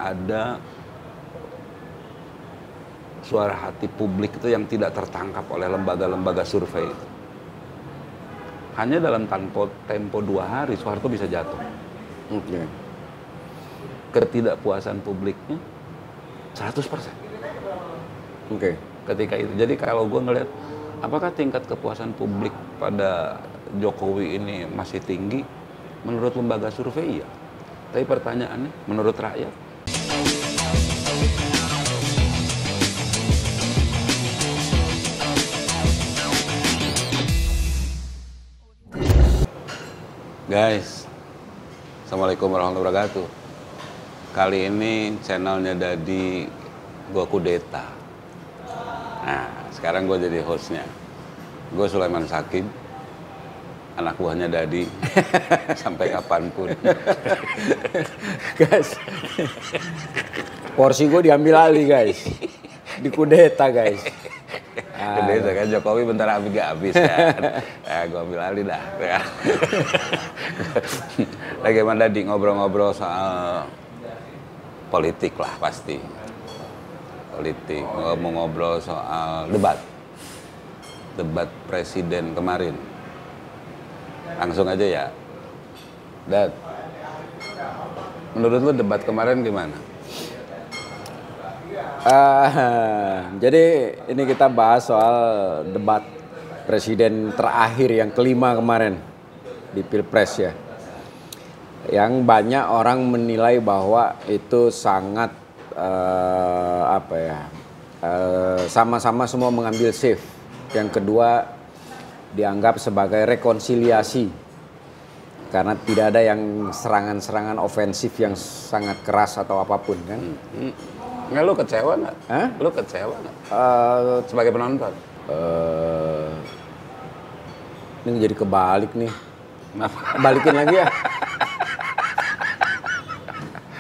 ada suara hati publik itu yang tidak tertangkap oleh lembaga-lembaga survei itu. Hanya dalam tempo 2 hari Soeharto bisa jatuh. Oke. Ketidakpuasan publiknya 100%. Oke. Ketika itu. Jadi kalau gue ngelihat apakah tingkat kepuasan publik pada Jokowi ini masih tinggi? Menurut lembaga survei iya. Tapi pertanyaannya menurut rakyat? Guys, Assalamualaikum warahmatullahi wabarakatuh. Kali ini channelnya Dadi Gua Kudeta. Nah, sekarang gue jadi hostnya. Gue Sulaiman Sakib, anak buahnya Dadi, sampai kapanpun. Guys, porsi gue diambil alih guys, dikudeta guys. Kudeta kan Jokowi bentar habis kan. Ya, gue ambil alih dah. Bagaimana Dadi ngobrol-ngobrol soal politik lah pasti. Politik, mau ngobrol soal debat presiden kemarin. Langsung aja ya. Dad, menurut lu debat kemarin gimana? Jadi ini kita bahas soal debat presiden terakhir yang kelima kemarin di Pilpres ya. Yang banyak orang menilai bahwa itu sangat sama-sama semua mengambil safe. Yang kedua dianggap sebagai rekonsiliasi karena tidak ada yang serangan-serangan ofensif yang sangat keras atau apapun kan. Nggak, lu kecewa nggak? Lu kecewa nggak? Sebagai penonton? Ini jadi kebalik nih. Balikin lagi ya.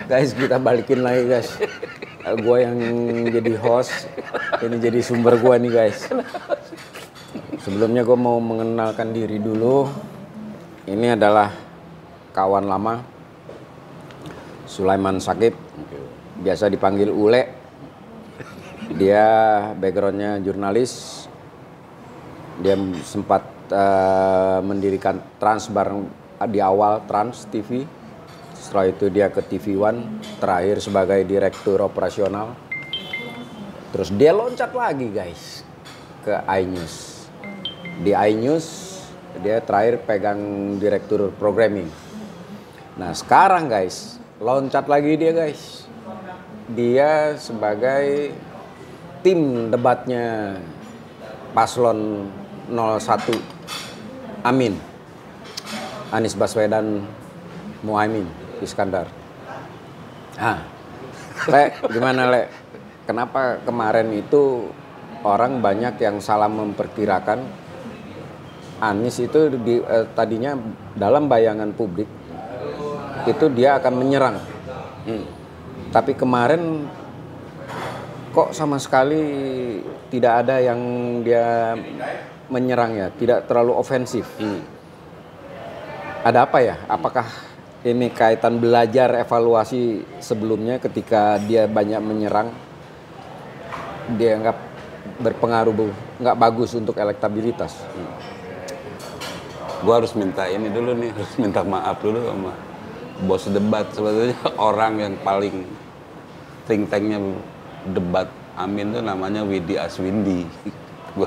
Guys, kita balikin lagi guys. Gue yang jadi host, ini jadi sumber gue nih guys. Sebelumnya gue mau mengenalkan diri dulu. Ini adalah kawan lama, Sulaiman Sakib, biasa dipanggil Ule. Dia backgroundnya jurnalis. Dia sempat mendirikan Trans bareng di awal Trans TV. Setelah itu dia ke TV One, terakhir sebagai direktur operasional. Terus dia loncat lagi guys ke iNews. Di iNews dia terakhir pegang direktur programming. Nah sekarang guys, loncat lagi dia guys. Dia sebagai tim debatnya paslon 01 Amin, Anies Baswedan, Muhaimin Iskandar. Le, gimana Le? Kenapa kemarin itu orang banyak yang salah memperkirakan Anies itu tadinya dalam bayangan publik itu dia akan menyerang. Tapi kemarin kok sama sekali tidak ada yang dia menyerang ya, tidak terlalu ofensif. Ada apa ya? Apakah ini kaitan belajar evaluasi sebelumnya ketika dia banyak menyerang, dia nggak berpengaruh, nggak bagus untuk elektabilitas? Gue harus minta ini dulu nih, harus minta maaf dulu sama bos debat. Sebetulnya orang yang paling think tanknya debat Amin itu namanya Widi Aswindi. Gue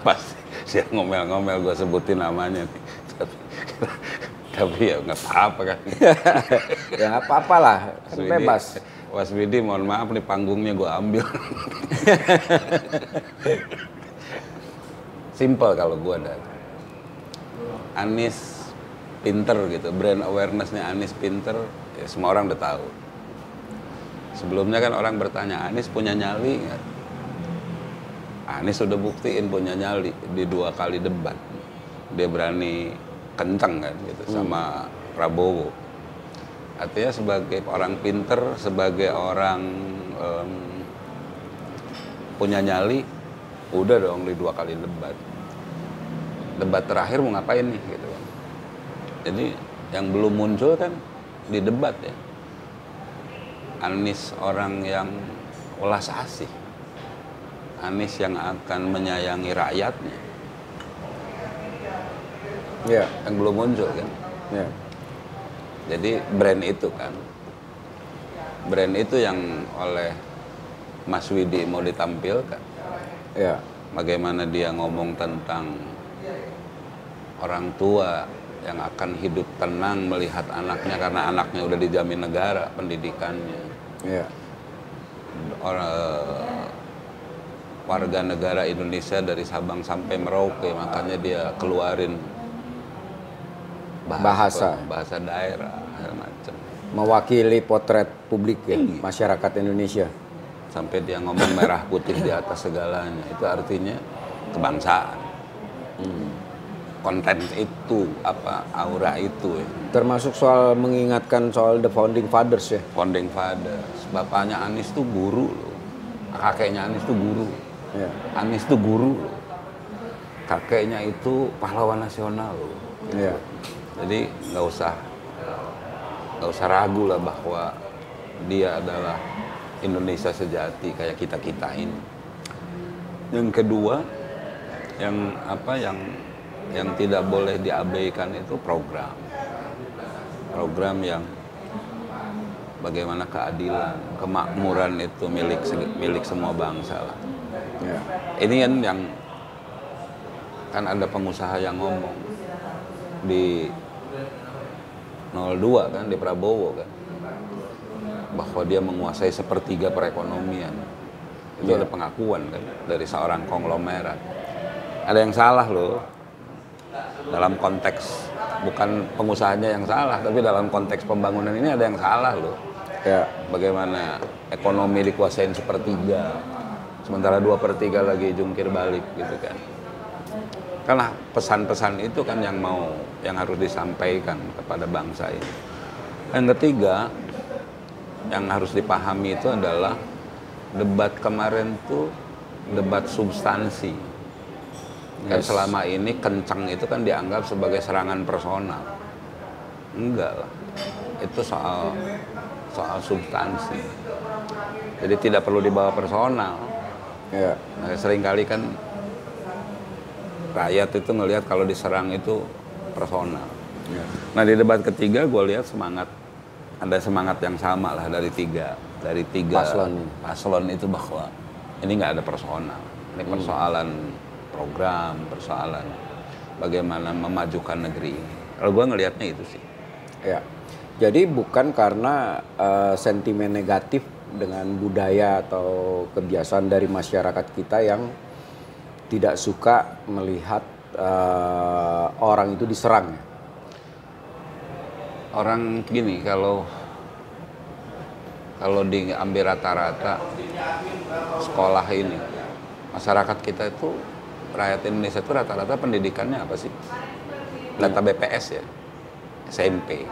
pas dia ngomel-ngomel gue sebutin namanya nih. Tapi ya nggak apa-apa kan. Ya nggak apa-apa lah, kan bebas. Mas Widi, mohon maaf nih panggungnya gue ambil. Simple kalau gue ada. Anies pinter gitu, brand awareness-nya Anies pinter, ya semua orang udah tahu. Sebelumnya kan orang bertanya, Anies punya nyali nggak? Anies udah buktiin punya nyali di 2 kali debat. Dia berani kencang kan gitu sama Prabowo. Artinya sebagai orang pinter, sebagai orang punya nyali, udah dong di 2 kali debat. Debat terakhir mau ngapain nih gitu kan. Jadi yang belum muncul kan di debat ya. Anies orang yang welas asih, Anies yang akan menyayangi rakyatnya, yang belum muncul kan. Jadi brand itu yang oleh Mas Widi mau ditampilkan. Bagaimana dia ngomong tentang orang tua yang akan hidup tenang melihat anaknya karena anaknya udah dijamin negara pendidikannya. Warga negara Indonesia dari Sabang sampai Merauke, makanya dia keluarin bahasa daerah macam. Mewakili potret publik ya, masyarakat Indonesia. Sampai dia ngomong merah putih di atas segalanya, itu artinya kebangsaan. Konten itu, aura itu ya. Termasuk soal mengingatkan soal the founding fathers ya. Founding fathers. Bapaknya Anies tuh guru loh. Kakeknya Anies tuh guru. Anies tuh guru loh. Kakeknya itu pahlawan nasional loh. Jadi nggak usah ragu lah bahwa dia adalah Indonesia sejati kayak kita ini. Yang kedua, yang tidak boleh diabaikan itu program yang bagaimana keadilan, kemakmuran itu milik semua bangsa lah. Ini yang kan ada pengusaha yang ngomong di 02 kan, di Prabowo kan, bahwa dia menguasai sepertiga perekonomian. Itu ada pengakuan kan dari seorang konglomerat. Ada yang salah loh dalam konteks, bukan pengusahanya yang salah, tapi dalam konteks pembangunan ini ada yang salah loh. Bagaimana ekonomi dikuasain sepertiga, sementara 2/3 lagi jungkir balik gitu kan. Karena pesan-pesan itu kan yang harus disampaikan kepada bangsa ini. Yang ketiga, yang harus dipahami itu adalah debat kemarin tuh debat substansi. Kan selama ini kencang itu kan dianggap sebagai serangan personal. Enggak lah. Itu soal substansi. Jadi tidak perlu dibawa personal. Nah, seringkali kan rakyat itu ngelihat kalau diserang itu personal. Nah, di debat ketiga gue lihat ada semangat yang sama lah dari tiga paslon itu, bahwa ini nggak ada personal. Ini persoalan program, persoalan bagaimana memajukan negeri ini. Kalau gue ngelihatnya itu sih. Jadi bukan karena sentimen negatif dengan budaya atau kebiasaan dari masyarakat kita yang tidak suka melihat orang itu diserang. Orang gini, kalau diambil rata-rata sekolah ini, masyarakat kita itu, rakyat Indonesia itu rata-rata pendidikannya apa sih? Data BPS ya, SMP.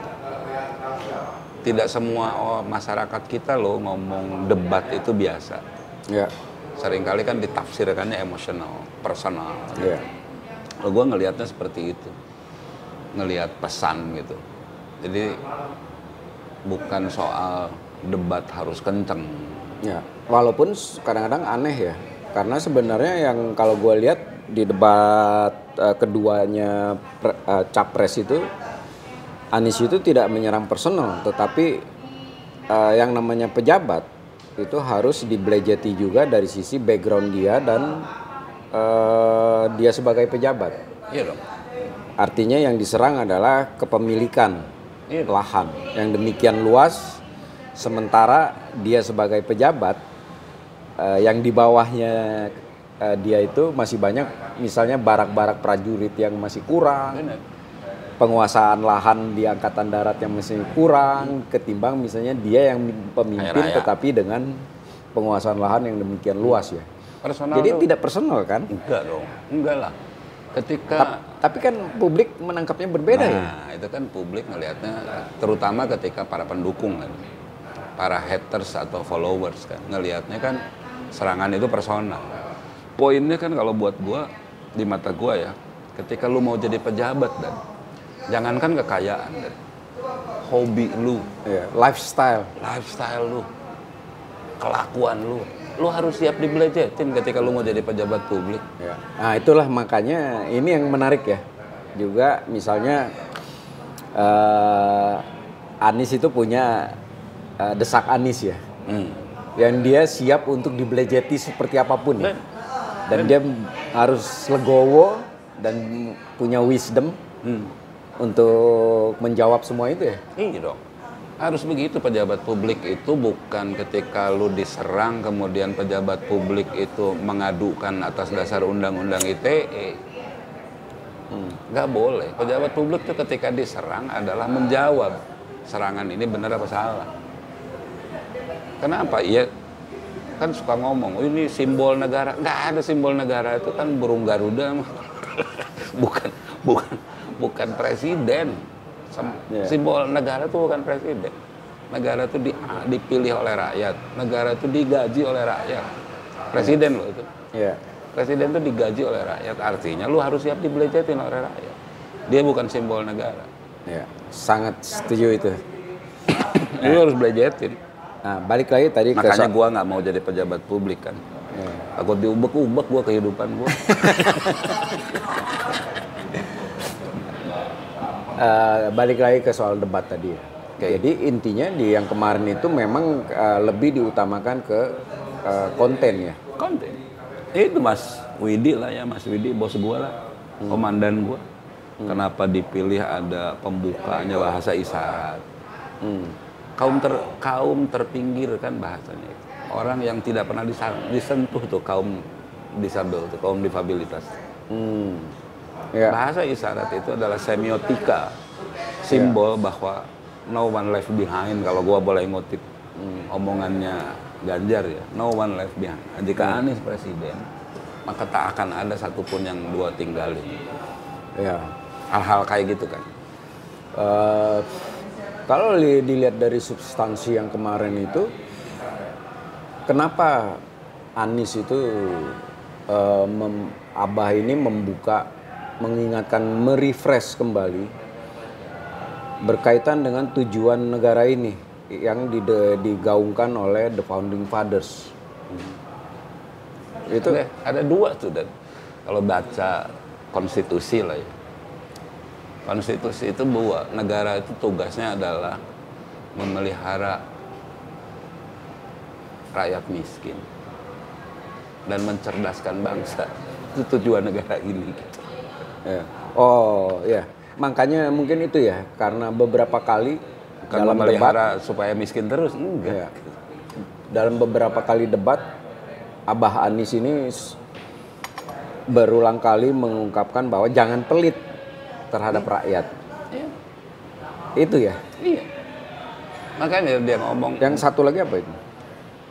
Tidak semua masyarakat kita loh ngomong debat itu biasa. Seringkali kan ditafsirkannya emosional, personal. Kalau gue ngelihatnya seperti itu, ngelihat pesan gitu. Jadi bukan soal debat harus kenceng. Walaupun kadang-kadang aneh ya, karena sebenarnya yang kalau gue lihat di debat keduanya capres itu, Anies itu tidak menyerang personal, tetapi yang namanya pejabat itu harus dibelejeti juga dari sisi background dia dan dia sebagai pejabat. Iya dong. Artinya yang diserang adalah kepemilikan lahan yang demikian luas, sementara dia sebagai pejabat yang di bawahnya dia itu masih banyak, misalnya barak-barak prajurit yang masih kurang. Penguasaan lahan di Angkatan Darat yang masih kurang ketimbang misalnya dia yang pemimpin tetapi dengan penguasaan lahan yang demikian luas ya. Personal. Jadi tidak personal kan? Enggak dong, enggak lah. Tapi kan publik menangkapnya berbeda ya. Nah, itu kan publik ngelihatnya, terutama ketika para pendukung kan, para haters atau followers kan, ngelihatnya kan serangan itu personal. Poinnya kan kalau buat gua, di mata gua ya, ketika lu mau jadi pejabat dan jangankan kekayaan, hobi lu, Ya, lifestyle. lifestyle lu, kelakuan lu. Lu harus siap dibelejetin ketika lu mau jadi pejabat publik. Ya. Nah, itulah makanya ini yang menarik ya. Juga misalnya Anies itu punya desak Anies ya. Yang dia siap untuk dibelejeti seperti apapun ya. Dan dia harus legowo dan punya wisdom untuk menjawab semua itu ya. Iya dong. Harus begitu, pejabat publik itu bukan ketika lu diserang kemudian pejabat publik itu mengadukan atas dasar undang-undang ITE. Nggak boleh. Pejabat publik itu ketika diserang adalah menjawab serangan ini benar apa salah. Kenapa? Iya kan suka ngomong, oh, ini simbol negara. Nggak ada simbol negara, itu kan burung Garuda. bukan presiden. Simbol negara itu bukan presiden. Negara itu dipilih oleh rakyat. Negara itu digaji oleh rakyat. Presiden loh itu. Presiden itu digaji oleh rakyat. Artinya lu harus siap dibelejetin oleh rakyat. Dia bukan simbol negara. Ya, sangat setuju itu. Lu harus belejetin. Nah, balik lagi tadi makanya gua nggak mau jadi pejabat publik kan. Takut diubek-ubek gua kehidupan gua. Balik lagi ke soal debat tadi ya. Jadi intinya di yang kemarin itu memang lebih diutamakan ke konten ya. Konten. Itu Mas Widi lah ya, Mas Widi bos gua lah, komandan gua. Kenapa dipilih ada pembukanya bahasa isyarat. Kaum terpinggir kan bahasanya itu. Orang yang tidak pernah disentuh tuh kaum disabel, tuh kaum difabilitas. Bahasa isyarat itu adalah semiotika, simbol bahwa no one left behind. Kalau gua boleh ngutip omongannya Ganjar ya, no one left behind. Jika Anies presiden, maka tak akan ada satupun yang dua tinggalin. Ya. Hal-hal kayak gitu kan. Kalau dilihat dari substansi yang kemarin itu, kenapa Anies itu Abah ini mengingatkan, merefresh kembali berkaitan dengan tujuan negara ini yang digaungkan oleh the founding fathers. Itu ada dua tuh, dan kalau baca konstitusi lah ya. Konstitusi itu bahwa negara itu tugasnya adalah memelihara rakyat miskin dan mencerdaskan bangsa. Itu tujuan negara ini. Gitu. Ya. Oh ya, makanya mungkin itu ya, karena beberapa kali bukan dalam memelihara debat, supaya miskin terus, enggak. Ya. Dalam beberapa kali debat, Abah Anies ini berulang kali mengungkapkan bahwa jangan pelit terhadap rakyat. Iya. Itu ya? Iya. Makanya dia ngomong. Yang satu lagi apa itu?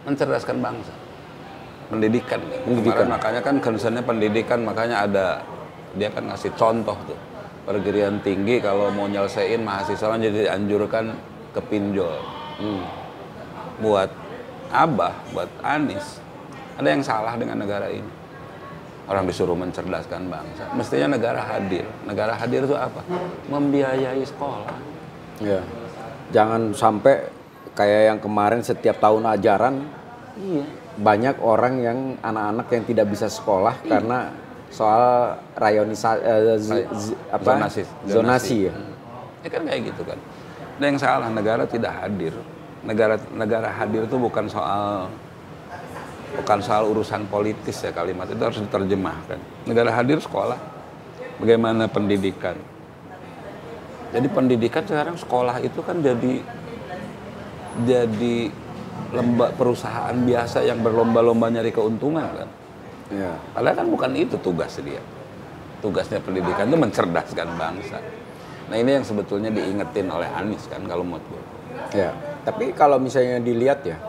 Mencerdaskan bangsa. Pendidikan. Kemarin makanya kan concernnya pendidikan, makanya ada, dia kan ngasih contoh tuh. Perguruan tinggi kalau mau nyelesain mahasiswa jadi dianjurkan ke pinjol. Buat Abah, buat Anies, ada yang salah dengan negara ini. Orang disuruh mencerdaskan bangsa, mestinya negara hadir. Negara hadir itu apa? Membiayai sekolah. Ya. Jangan sampai kayak yang kemarin setiap tahun ajaran, banyak orang yang anak-anak yang tidak bisa sekolah karena soal zonasi ya. Ya kan kayak gitu kan. Ada yang salah, negara tidak hadir. Negara hadir itu bukan soal urusan politis ya, kalimat itu harus diterjemahkan. Negara hadir sekolah, bagaimana pendidikan. Jadi pendidikan sekarang sekolah itu kan jadi perusahaan biasa yang berlomba-lomba nyari keuntungan kan. Ya. Padahal kan bukan itu tugas dia. Tugasnya pendidikan itu mencerdaskan bangsa. Nah ini yang sebetulnya diingetin oleh Anies kan kalau menurut gue. Ya, tapi kalau misalnya dilihat ya,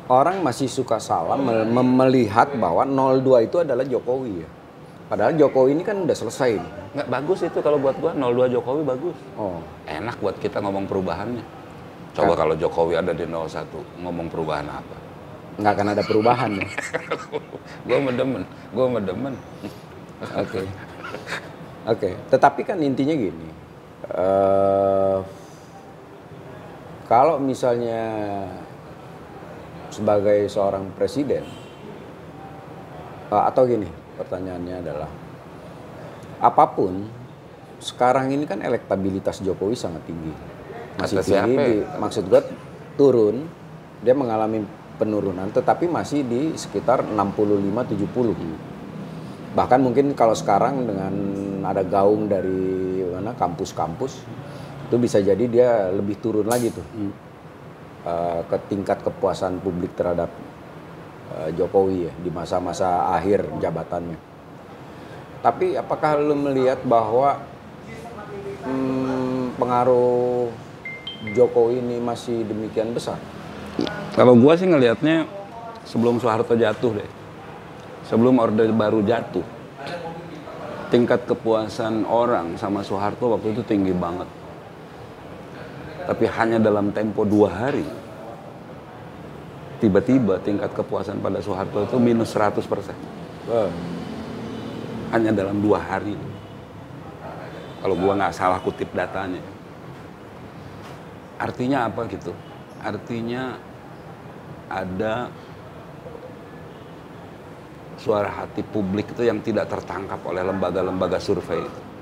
orang masih suka salah melihat bahwa 02 itu adalah Jokowi ya. Padahal Jokowi ini kan udah selesai. Nggak bagus itu kalau buat gua, 02 Jokowi bagus. Oh. Enak buat kita ngomong perubahannya. Coba kalau Jokowi ada di 01, ngomong perubahan apa? Nggak akan ada perubahan ya. Gua mendemen. Oke. Tetapi kan intinya gini. kalau misalnya sebagai seorang presiden, atau gini, pertanyaannya adalah, apapun, sekarang ini kan elektabilitas Jokowi sangat tinggi. Masih Atas tinggi, siapa? maksud gue turun, dia mengalami penurunan, tetapi masih di sekitar 65-70. Bahkan mungkin kalau sekarang dengan ada gaung dari mana kampus-kampus, itu bisa jadi dia lebih turun lagi tuh ke tingkat kepuasan publik terhadap Jokowi ya di masa-masa akhir jabatannya. Tapi apakah lu melihat bahwa pengaruh Jokowi ini masih demikian besar? Kalau gua sih ngelihatnya sebelum Soeharto jatuh deh. Sebelum Orde Baru jatuh, tingkat kepuasan orang sama Soeharto waktu itu tinggi banget. Tapi hanya dalam tempo 2 hari, tiba-tiba tingkat kepuasan pada Soeharto itu minus 100%. Hanya dalam 2 hari. Kalau gua nggak salah kutip datanya. Artinya apa gitu? Artinya ada suara hati publik itu yang tidak tertangkap oleh lembaga-lembaga survei itu.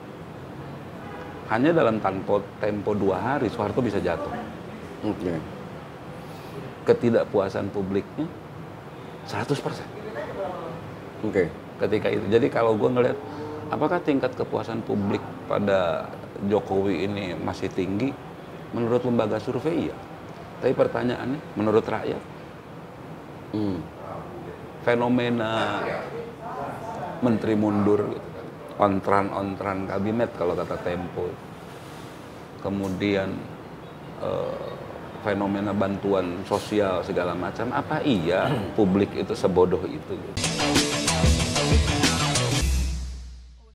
Hanya dalam tempo 2 hari Soeharto bisa jatuh. Oke. Ketidakpuasan publiknya 100%. Oke. Ketika itu. Jadi kalau gue ngelihat apakah tingkat kepuasan publik pada Jokowi ini masih tinggi? Menurut lembaga survei iya. Tapi pertanyaannya menurut rakyat fenomena menteri mundur gitu kan. Ontran kabinet kalau kata Tempo. Kemudian fenomena bantuan sosial segala macam, apa iya publik itu sebodoh itu gitu.